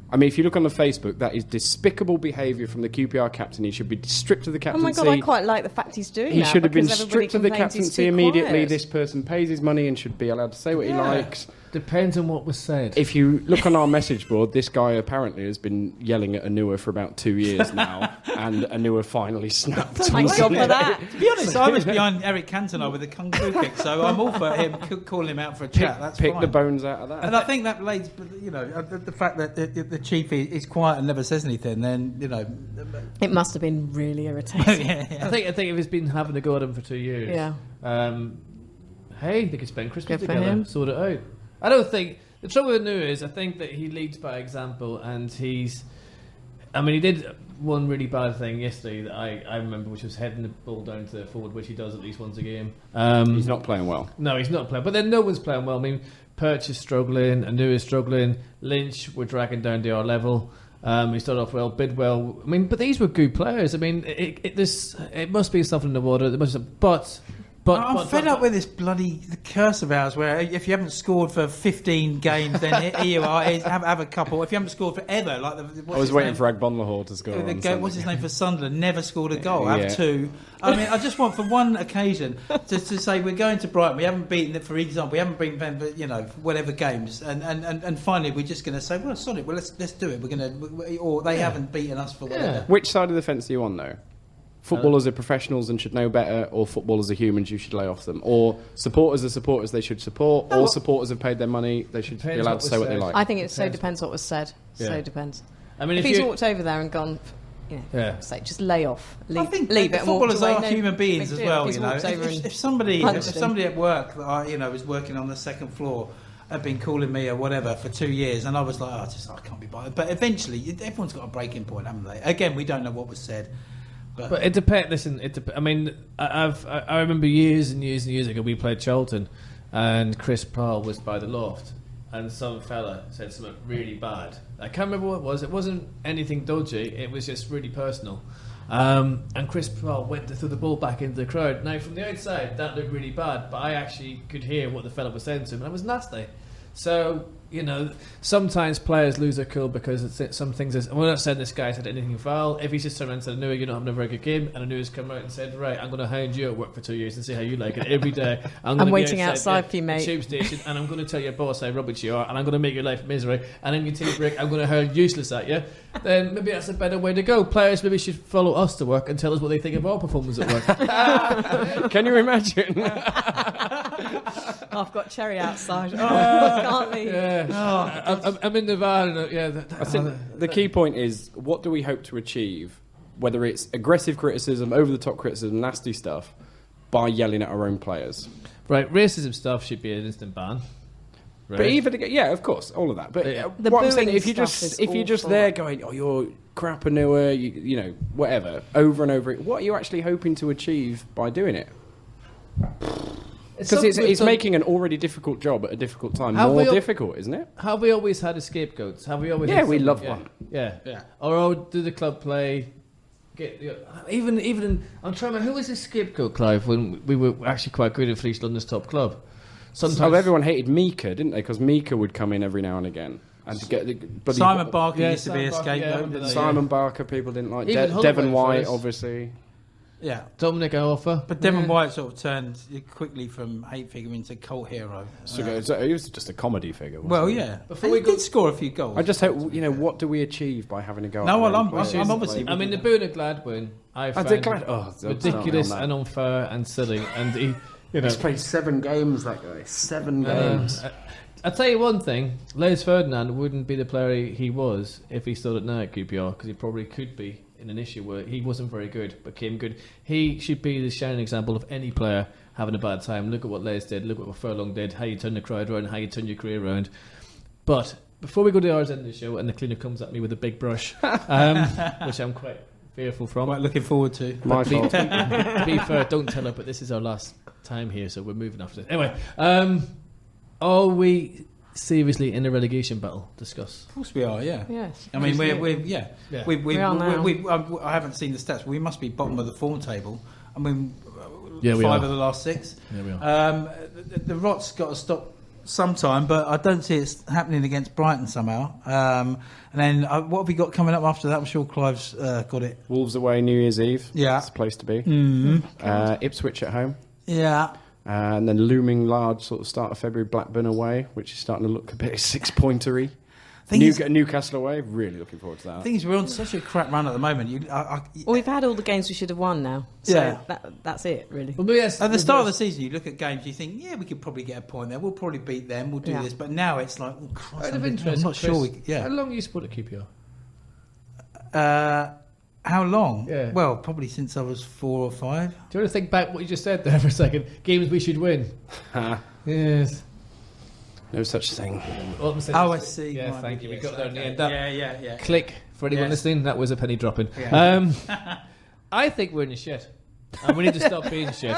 I mean, if you look on the Facebook, that is despicable behaviour from the QPR captain. He should be stripped of the Oh captaincy. my god, I quite like the fact he's doing He that. should have been because everybody stripped of the complains he's captaincy too immediately. quiet. This person pays his money and should be allowed to say what he likes. Depends on what was said. If you look on our message board, this guy apparently has been yelling at Anua for about 2 years now, and Anua finally snapped. Thank God for that. To be honest, I was behind Eric Cantona with a kung fu kick, so I'm all for him calling him out for a chat. That's Pick fine. the bones out of that. And I think that lays, the fact that the chief is quiet and never says anything, then It must have been really irritating. I think if he's been having a go at him for 2 years, Yeah. Hey, they could spend Christmas Good for together, him. sort it out. I don't think the trouble with New is I think that he leads by example, and he did one really bad thing yesterday that I remember, which was heading the ball down to the forward, which he does at least once a game. He's not playing well. No, he's not playing. But then no one's playing well. I mean, Perch is struggling, Anu is struggling, Lynch we're dragging down to our level. He started off well, Bidwell. I mean, but these were good players. I mean, it must be something in the water. There must have, but I'm fed up with this bloody curse of ours where if you haven't scored for 15 games, then here you are, have a couple. If you haven't scored forever, like I was waiting for Agbonlahor to score. on What's his Sunday. name for Sunderland? Never scored a goal. Yeah. Have two. I mean, I just want for one occasion to say we're going to Brighton. We haven't beaten it, for example. We haven't beaten them, whatever games, and finally we're just going to say, well, sorry, well let's do it. We're going to, or they haven't beaten us for whatever. Yeah. Which side of the fence are you on, though? Footballers are professionals and should know better, or footballers are humans, you should lay off them. Or supporters are supporters, they should support. Or supporters have paid their money, they should be Depends allowed what to say was what they said. like. I think it Depends. depends what was said. Yeah. So depends. I mean, If if he's you, walked over there and gone, Yeah. say, just lay off. I Leave, think leave the it and walk footballers away. are No human beings big as deal. well. If he's walked over and If somebody punched him. at work that I was working on the second floor had been calling me or whatever for 2 years, and I was like, I can't be bothered. But eventually, everyone's got a breaking point, haven't they? Again, we don't know what was said. But it depends. Listen, I mean, I remember years and years and years ago we played Charlton, and Chris Pearl was by the loft, and some fella said something really bad. I can't remember what it was. It wasn't anything dodgy. It was just really personal. And Chris Pearl went to throw the ball back into the crowd. Now, from the outside, that looked really bad, but I actually could hear what the fella was saying to him, and it was nasty. So, sometimes players lose their cool because some things is, we're not saying this guy said anything foul. If he's just turned around and said, "No, you're not having a very good game," and Anua's come out and said, "Right, I'm going to hound you at work for 2 years and see how you like it every day. I'm waiting outside for you, mate. The tube station, and I'm going to tell your boss how rubbish you are, and I'm going to make your life misery, and then you take a break, I'm going to hurl useless at you," then maybe that's a better way to go. Players maybe should follow us to work and tell us what they think of our performance at work. Can you imagine? I've got Cherry outside. I can't leave. Yeah. I'm in the van. I think the key point is, what do we hope to achieve, whether it's aggressive criticism, over-the-top criticism, nasty stuff, by yelling at our own players? Right, racism stuff should be an instant ban. Right. But even of course, all of that. But The what I'm saying, booing if you're stuff is just awful. there going, "Oh, you're crap, Anua," whatever, over and over, what are you actually hoping to achieve by doing it? Because it's making an already difficult job at a difficult time more difficult, isn't it? Have we always had a scapegoat? Have we always? Yeah, had we someone- love one. Yeah. Or do the club play? Even I'm trying to. Who was the scapegoat, Clive? When we were actually quite good at East London's top club. Sometimes Everyone hated Mika, didn't they? Because Mika would come in every now and again and to get the bloody Simon Barker Yeah, used to be a Simon Barker, yeah, I scapegoat. remember didn't he? Simon Barker, people didn't like. Even Holloway Devon White, first. obviously. Yeah. Dominic Alpha. But Devon White sort of turned quickly from hate figure into cult hero. So he was just a comedy figure. Wasn't Well, he? yeah. Before And we he go- did score a few goals. I just hope, what do we achieve by having a go? No, at well, our I'm- own players? I'm obviously- I mean, the Boone Gladwin, I found ridiculous and unfair and silly, and he, He's played 7 games, that guy. 7 games. I'll tell you one thing: Les Ferdinand wouldn't be the player he was if he stood at now at QPR, because he probably could be in an issue where he wasn't very good, became good. He should be the shining example of any player having a bad time. Look at what Les did. Look at what Furlong did. How you turn the crowd around. How you turn your career around. But before we go to ours end of the show, and the cleaner comes at me with a big brush, which I'm quite fearful from. Quite looking forward to. My fault. To be fair, don't tell her, but this is our last time here, so we're moving after this. Anyway, are we seriously in a relegation battle? Discuss. Of course we are, yeah. Yes. I mean, we're Yeah. We are now. I haven't seen the stats. We must be bottom of the form table. I mean, Yeah, we 5 are. of the last 6. Yeah, we are. The rot's got to stop sometime, but I don't see it's happening against Brighton somehow. And then what have we got coming up after that? I'm sure Clive's got it. Wolves away New Year's Eve. Yeah. That's the place to be. Ipswich at home. Yeah. And then looming large sort of start of February, Blackburn away, which is starting to look a bit 6-pointery. Newcastle away, really looking forward to that. The thing is, we're on such a crap run at the moment. Well, we've had all the games we should have won now. So Yeah. that's it, really. Well, yes, At the start of the season, you look at games, you think, yeah, we could probably get a point there. We'll probably beat them. We'll do Yeah. this. But now it's like, oh, Christ, out of I'm interest, not sure. Chris, how long you support at QPR? How long? Yeah. Well, probably since I was 4 or 5. Do you want to think back what you just said there for a second? Games we should win. Yes. No such thing. Oh, I see. Yeah, Right, thank you. We yes, got there in the okay. end. That Yeah. click for anyone Yes. listening. That was a penny dropping. Yeah. I think we're in the shit, and we need to stop being shit.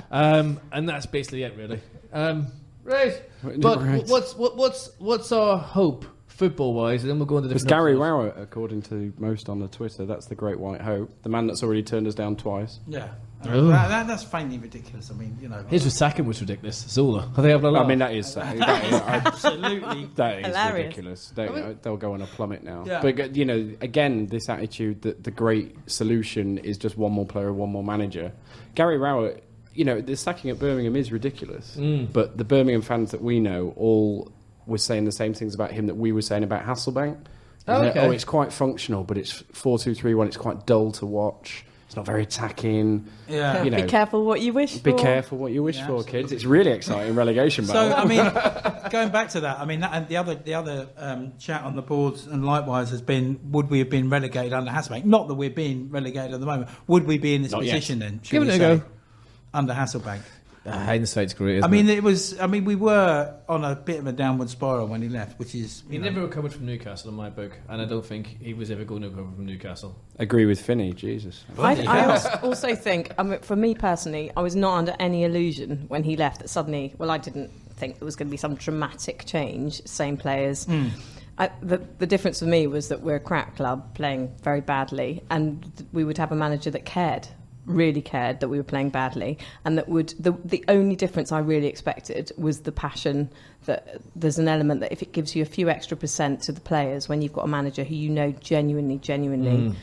And that's basically it, really. Right. But Right. what's our hope football wise? And then we'll go into the It's Gary Rowett, according to most on the Twitter. That's the Great White Hope. The man that's already turned us down twice. Yeah. Oh. That's faintly ridiculous. I mean, His second was ridiculous. Zola. Are they having a laugh? I mean, that is absolutely. that is Hilarious. ridiculous. They'll go on a plummet now. Yeah. But again, this attitude that the great solution is just one more player, one more manager. Gary Rowett, the sacking at Birmingham is ridiculous. But the Birmingham fans that we know all were saying the same things about him that we were saying about Hasselbank. Okay. Oh, it's quite functional, but it's 4-2-3-1. It's quite dull to watch. It's not very attacking. Yeah. Be careful what you wish for. Be careful what you wish for, absolutely. kids. It's really exciting relegation battle. So, I mean, going back to that, I mean, and the other chat on the boards and likewise has been, would we have been relegated under Hasselbank? Not that we're being relegated at the moment. Would we be in this Not yet. position then? should Give we it a say, go. Under Hasselbank. Hindsight's great. Isn't I mean, it? we were on a bit of a downward spiral when he left, which is He never recovered from Newcastle in my book, and I don't think he was ever going to recover from Newcastle. Agree with Finney, Jesus. I also think, for me personally, I was not under any illusion when he left that suddenly, I didn't think there was going to be some dramatic change, same players. The difference for me was that we're a crap club playing very badly, and we would have a manager that cared. really cared that we were playing badly, and that the only difference I really expected was the passion. That there's an element that if it gives you a few extra % to the players when you've got a manager who genuinely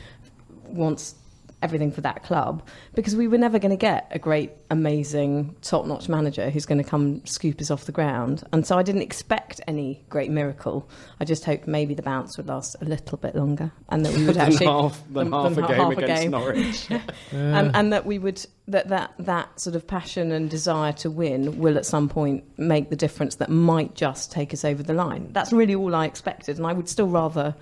wants everything for that club, because we were never going to get a great, amazing, top-notch manager who's going to come scoop us off the ground. And so I didn't expect any great miracle. I just hoped maybe the bounce would last a little bit longer, and that we would actually half a game against Norwich. and that we would that sort of passion and desire to win will at some point make the difference that might just take us over the line. That's really all I expected, and I would still rather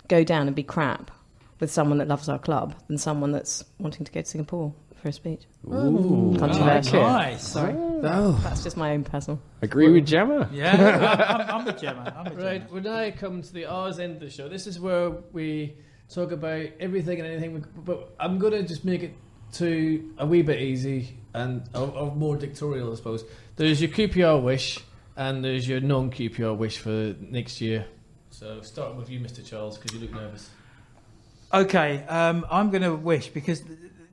go down and be crap with someone that loves our club than someone that's wanting to go to Singapore for a speech. Ooh, controversial. Nice. Sorry. Oh. That's just my own personal. Agree with Gemma? Yeah, I'm with Gemma. Right, when I come to the R's end of the show, this is where we talk about everything and anything, but I'm going to just make it to a wee bit easy and or more dictatorial, I suppose. There's your QPR wish and there's your non-QPR wish for next year. So starting with you, Mr. Charles, because you look nervous. Okay, I'm going to wish, because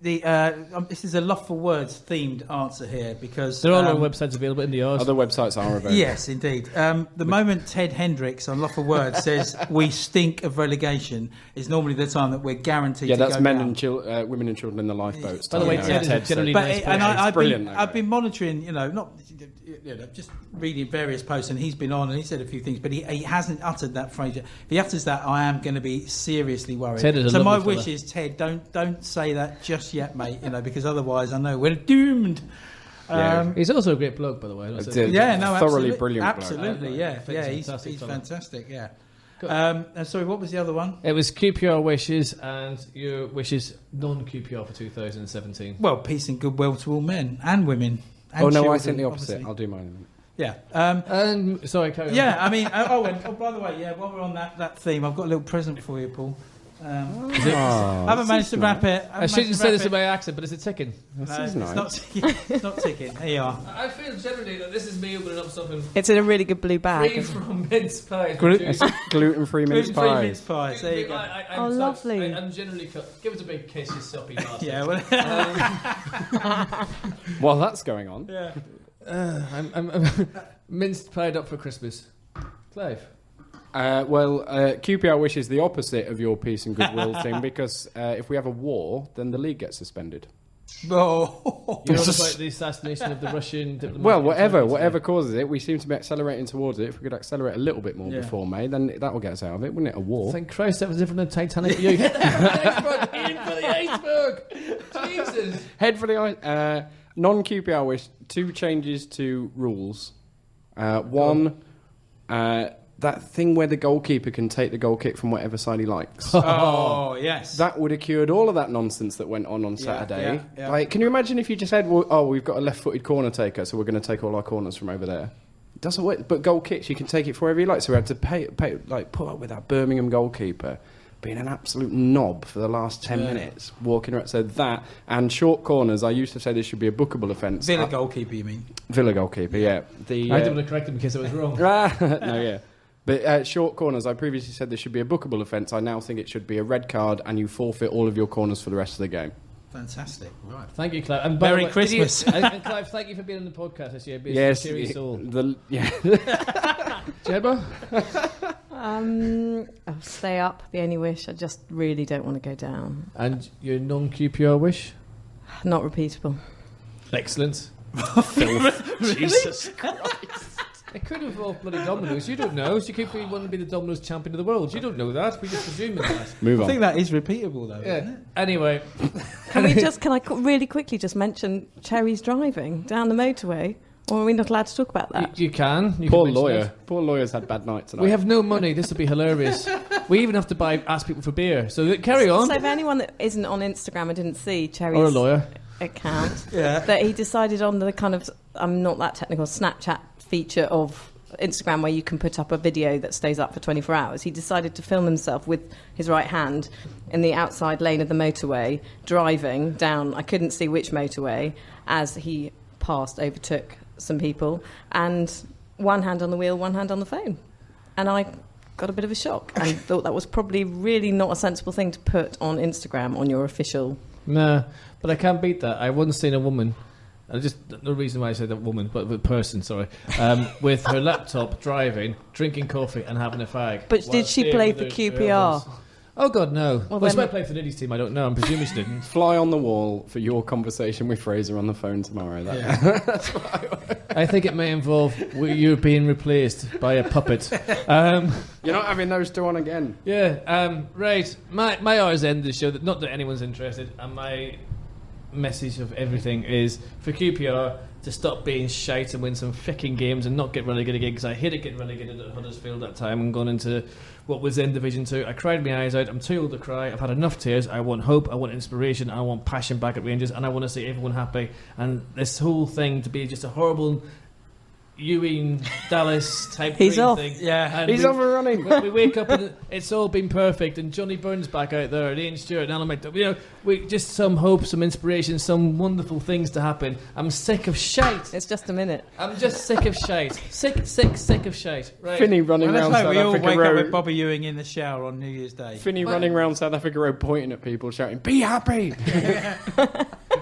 this is a Love for Words themed answer here, because They're all on websites available in the R's. Other websites are available. Yes, indeed. The moment Ted Hendricks on Love for Words says we stink of relegation is normally the time that we're guaranteed to go that's men down. and women and children in the lifeboats. By the way, Ted is generally nice person. I've been monitoring, just reading various posts, and he's been on and he said a few things, but he hasn't uttered that phrase yet. If he utters that, I am going to be seriously worried. Ted is a so my lovely wish fella. is, Ted, don't say that just yet, mate. Because otherwise, I know we're doomed. He's also a great bloke, by the way. Yeah, no, thoroughly absolutely, brilliant bloke. absolutely, yeah, he's fantastic fella. fantastic, yeah. And sorry, what was the other one? It was QPR wishes and your wishes non-QPR for 2017. Well, peace and goodwill to all men and women. And Oh no, children, I think the opposite. obviously. I'll do mine. Yeah. And sorry, carry on. Yeah, I mean, and by the way, while we're on that theme, I've got a little present for you, Paul. I haven't managed to wrap it. I shouldn't say this in my accent, but is it ticking? It's not ticking. It's not ticking. Here you are. I feel generally that this is me opening up something It's in a really good blue bag. free from mince pies. Gluten-free mince Gluten-free pies. mince pies. There you go. Oh, lovely. I'm generally give us a big kiss, you soppy bastard. Yeah. Well, While that's going on, yeah. I'm minced pied up for Christmas. Clive. QPR wishes the opposite of your peace and goodwill thing, because if we have a war, then the league gets suspended. Oh. You're on about the assassination of the Russian diplomat. Well, whatever causes it, we seem to be accelerating towards it. If we could accelerate a little bit more before May, then that will get us out of it, wouldn't it? A war. Thank Christ that was different than Titanic. You hit the iceberg! Aim for the iceberg! Jesus! Head for the ice. Non-QPR wish, 2 changes to rules. One, that thing where the goalkeeper can take the goal kick from whatever side he likes. Oh, yes. That would have cured all of that nonsense that went on Saturday. yeah. Like, can you imagine if you just said, well, we've got a left-footed corner taker, so we're going to take all our corners from over there. It doesn't work. But goal kicks, you can take it for wherever you like. So we had to put up with that Birmingham goalkeeper being an absolute knob for the last 10 minutes, walking around. So that, and short corners, I used to say this should be a bookable offence. Villa goalkeeper, you mean? Villa goalkeeper, yeah. I didn't want to correct him in case I was wrong. No, yeah. But short corners, I previously said this should be a bookable offence. I now think it should be a red card and you forfeit all of your corners for the rest of the game. Fantastic. Right. Thank you, Clive. And by Merry the way, Christmas. And Clive, thank you for being on the podcast this year. Being Yes. a cheery soul. Gemma? I'll stay up, the only wish. I just really don't want to go down. And your non-QPR wish? Not repeatable. Excellent. Jesus Christ. It could involve bloody Domino's. You don't know. She could want to be the Domino's champion of the world. You don't know that. We just presume that. Move I on. think that is repeatable, though, Yeah. isn't it? Anyway. Can I really quickly just mention Cherry's driving down the motorway? Or are we not allowed to talk about that? You can. You Poor can mention lawyer. it. Poor lawyer's had bad nights tonight. We have no money. This would be hilarious. We even have to ask people for beer. So carry on. So for anyone that isn't on Instagram and didn't see Cherry's Or a lawyer. account, Yeah. that he decided on the kind of, I'm not that technical, Snapchat feature of Instagram where you can put up a video that stays up for 24 hours. He decided to film himself with his right hand in the outside lane of the motorway, driving down, I couldn't see which motorway, as he overtook some people, and one hand on the wheel, one hand on the phone. And I got a bit of a shock and thought that was probably really not a sensible thing to put on Instagram on your official Nah, but I can't beat that. I once seen a woman, no reason why I said that woman, but a person, sorry, with her laptop, driving, drinking coffee and having a fag. But did she play for QPR? Oh, God, no. Well, She then- might play for the ladies' team, I don't know. I'm presuming she didn't. Fly on the wall for your conversation with Fraser on the phone tomorrow. I think it may involve you being replaced by a puppet. You're not having those two on again. Yeah, right. My hour's end of the show, not that anyone's interested, and my message of everything is for QPR to stop being shite and win some fucking games and not get relegated again, because I hated getting relegated at Huddersfield that time and gone into what was in Division 2. I cried my eyes out. I'm too old to cry. I've had enough tears. I want hope. I want inspiration. I want passion back at Rangers, and I want to see everyone happy. And this whole thing to be just a horrible Ewing Dallas type He's off. thing. Yeah. And He's overrunning. we wake up and it's all been perfect, and Johnny Burns back out there, and Ian Stewart, and Alan McDonald. You know, we just some hope, some inspiration, some wonderful things to happen. I'm sick of shite. It's just a minute. I'm just sick of shite. Sick of shite. Right. Finney running Well, around let's South hope we all Africa wake up with Road. Bobby Ewing in the shower on New Year's Day. Finney running around South Africa Road pointing at people, shouting, "Be happy!"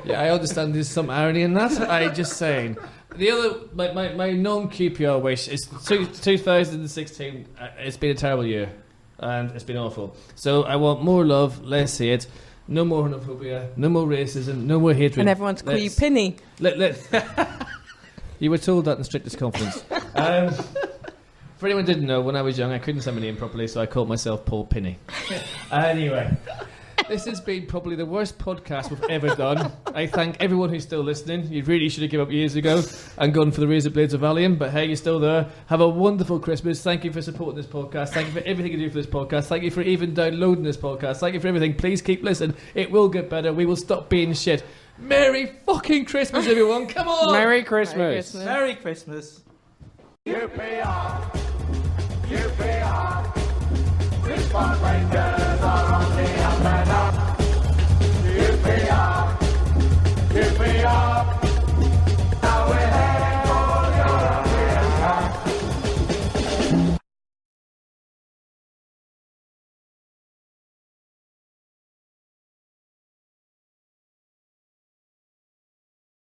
Yeah, I understand there's some irony in that. I'm just saying. The other, my non-QPR wish is 2016. It's been a terrible year, and it's been awful. So I want more love, less hate, no more homophobia, no more racism, no more hatred. And everyone to call you Pinny. You were told that in strictest confidence. For anyone who didn't know, when I was young, I couldn't say my name properly, so I called myself Paul Finney. Anyway. This has been probably the worst podcast we've ever done. I thank everyone who's still listening. You really should have given up years ago and gone for the razor blades of Valium, but hey, you're still there. Have a wonderful Christmas. Thank you for supporting this podcast. Thank you for everything you do for this podcast. Thank you for even downloading this podcast. Thank you for everything. Please keep listening. It will get better. We will stop being shit. Merry fucking Christmas, everyone. Come on. Merry Christmas. Merry Christmas. QPR, QPR, Brisbane Rangers are on the up and up.